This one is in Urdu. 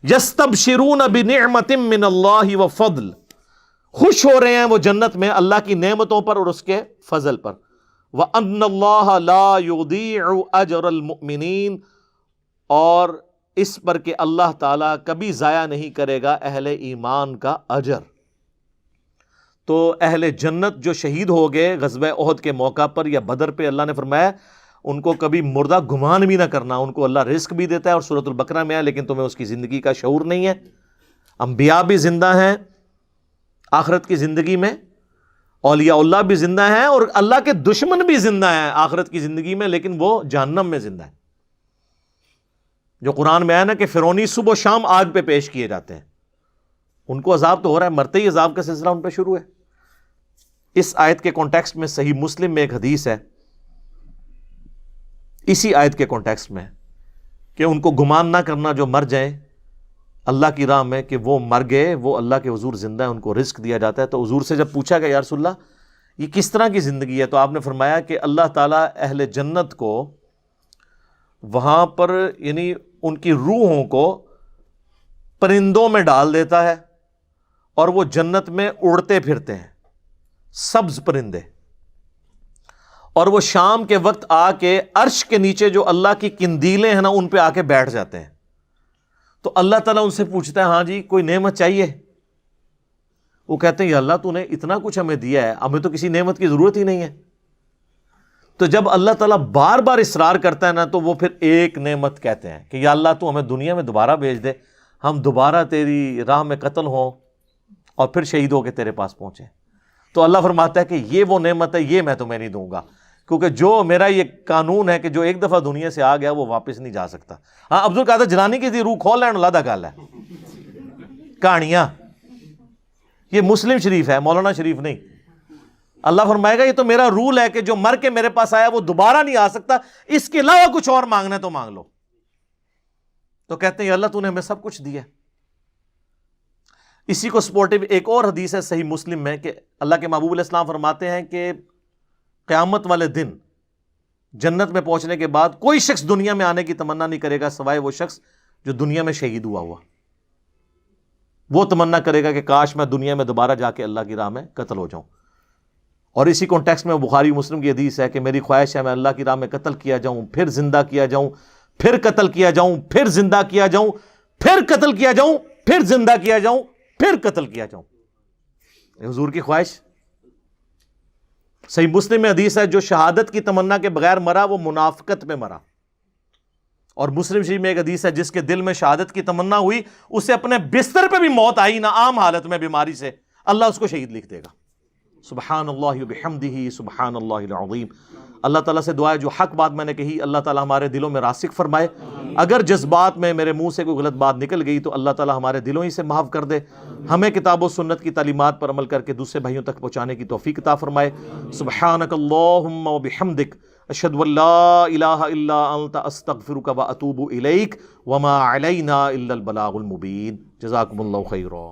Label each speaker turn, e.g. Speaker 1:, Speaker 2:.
Speaker 1: یستبشرون بنعمت من اللہ وفضل، خوش ہو رہے ہیں وہ جنت میں اللہ کی نعمتوں پر اور اس کے فضل پر. وَأَنَّ اللَّهَ لَا يُضِيعُ أَجْرَ الْمُؤْمِنِينَ، اور اس پر کہ اللہ تعالیٰ کبھی ضائع نہیں کرے گا اہل ایمان کا اجر. تو اہل جنت جو شہید ہو گئے غزوہ احد کے موقع پر یا بدر پہ، اللہ نے فرمایا ان کو کبھی مردہ گمان بھی نہ کرنا. ان کو اللہ رزق بھی دیتا ہے اور سورۃ البقرہ میں ہے، لیکن تمہیں اس کی زندگی کا شعور نہیں ہے. انبیاء بھی زندہ ہیں آخرت کی زندگی میں، اولیاء اللہ بھی زندہ ہیں، اور اللہ کے دشمن بھی زندہ ہیں آخرت کی زندگی میں، لیکن وہ جہنم میں زندہ ہیں. جو قرآن میں آیا نا کہ فرعونی صبح و شام آگ پہ پیش کیے جاتے ہیں، ان کو عذاب تو ہو رہا ہے، مرتے ہی عذاب کا سلسلہ ان پہ شروع ہے. اس آیت کے کانٹیکسٹ میں صحیح مسلم میں ایک حدیث ہے، اسی آیت کے کانٹیکسٹ میں، کہ ان کو گمان نہ کرنا جو مر جائیں اللہ کی راہ میں کہ وہ مر گئے، وہ اللہ کے حضور زندہ ہیں، ان کو رزق دیا جاتا ہے. تو حضور سے جب پوچھا گیا یا رسول اللہ یہ کس طرح کی زندگی ہے، تو آپ نے فرمایا کہ اللہ تعالیٰ اہل جنت کو وہاں پر یعنی ان کی روحوں کو پرندوں میں ڈال دیتا ہے، اور وہ جنت میں اڑتے پھرتے ہیں، سبز پرندے، اور وہ شام کے وقت آ کے عرش کے نیچے جو اللہ کی قندیلیں ہیں نا ان پہ آ کے بیٹھ جاتے ہیں. تو اللہ تعالیٰ ان سے پوچھتا ہے ہاں جی کوئی نعمت چاہیے؟ وہ کہتے ہیں یا اللہ تو نے اتنا کچھ ہمیں دیا ہے، ہمیں تو کسی نعمت کی ضرورت ہی نہیں ہے. تو جب اللہ تعالیٰ بار بار اصرار کرتا ہے نا تو وہ پھر ایک نعمت کہتے ہیں کہ یا اللہ تو ہمیں دنیا میں دوبارہ بھیج دے، ہم دوبارہ تیری راہ میں قتل ہوں اور پھر شہید ہو کے تیرے پاس پہنچیں. تو اللہ فرماتا ہے کہ یہ وہ نعمت ہے، یہ میں تمہیں نہیں دوں گا، کیونکہ جو میرا یہ قانون ہے کہ جو ایک دفعہ دنیا سے آ گیا وہ واپس نہیں جا سکتا. ہاں عبد القادر جیلانی کی روح کھول لین اللہ دا گل ہے، کہانیاں، یہ مسلم شریف ہے، مولانا شریف نہیں. اللہ فرمائے گا یہ تو میرا رول ہے کہ جو مر کے میرے پاس آیا وہ دوبارہ نہیں آ سکتا، اس کے علاوہ کچھ اور مانگنا ہے تو مانگ لو. تو کہتے ہیں اللہ تو نے ہمیں سب کچھ دیا. اسی کو سپورٹو ایک اور حدیث ہے صحیح مسلم میں کہ اللہ کے محبوب علیہ السلام فرماتے ہیں کہ قیامت والے دن جنت میں پہنچنے کے بعد کوئی شخص دنیا میں آنے کی تمنا نہیں کرے گا سوائے وہ شخص جو دنیا میں شہید ہوا. وہ تمنا کرے گا کہ کاش میں دنیا میں دوبارہ جا کے اللہ کی راہ میں قتل ہو جاؤں. اور اسی کانٹیکسٹ میں بخاری مسلم کی حدیث ہے کہ میری خواہش ہے میں اللہ کی راہ میں قتل کیا جاؤں، پھر زندہ کیا جاؤں، پھر قتل کیا جاؤں، پھر زندہ کیا جاؤں، پھر قتل کیا جاؤں، پھر زندہ کیا جاؤں، پھر قتل کیا جاؤں. حضور کی خواہش. صحیح مسلم میں حدیث ہے جو شہادت کی تمنا کے بغیر مرا وہ منافقت میں مرا. اور مسلم شریف میں ایک حدیث ہے جس کے دل میں شہادت کی تمنا ہوئی اسے اپنے بستر پہ بھی موت آئی نہ عام حالت میں بیماری سے، اللہ اس کو شہید لکھ دے گا. سبحان اللہ وبحمدہ سبحان اللہ العظیم. اللہ تعالیٰ سے دعا ہے جو حق بات میں نے کہی اللہ تعالیٰ ہمارے دلوں میں راسخ فرمائے. اگر جذبات میں میرے منہ سے کوئی غلط بات نکل گئی تو اللہ تعالیٰ ہمارے دلوں ہی سے معاف کر دے. ہمیں کتاب و سنت کی تعلیمات پر عمل کر کے دوسرے بھائیوں تک پہنچانے کی توفیق عطا فرمائے. سبحانک اللہم وبحمدک اشہد ان لا الہ الا انت استغفرک واتوب الیک وما علینا الا البلاغ المبین. جزاکم اللہ خیرا.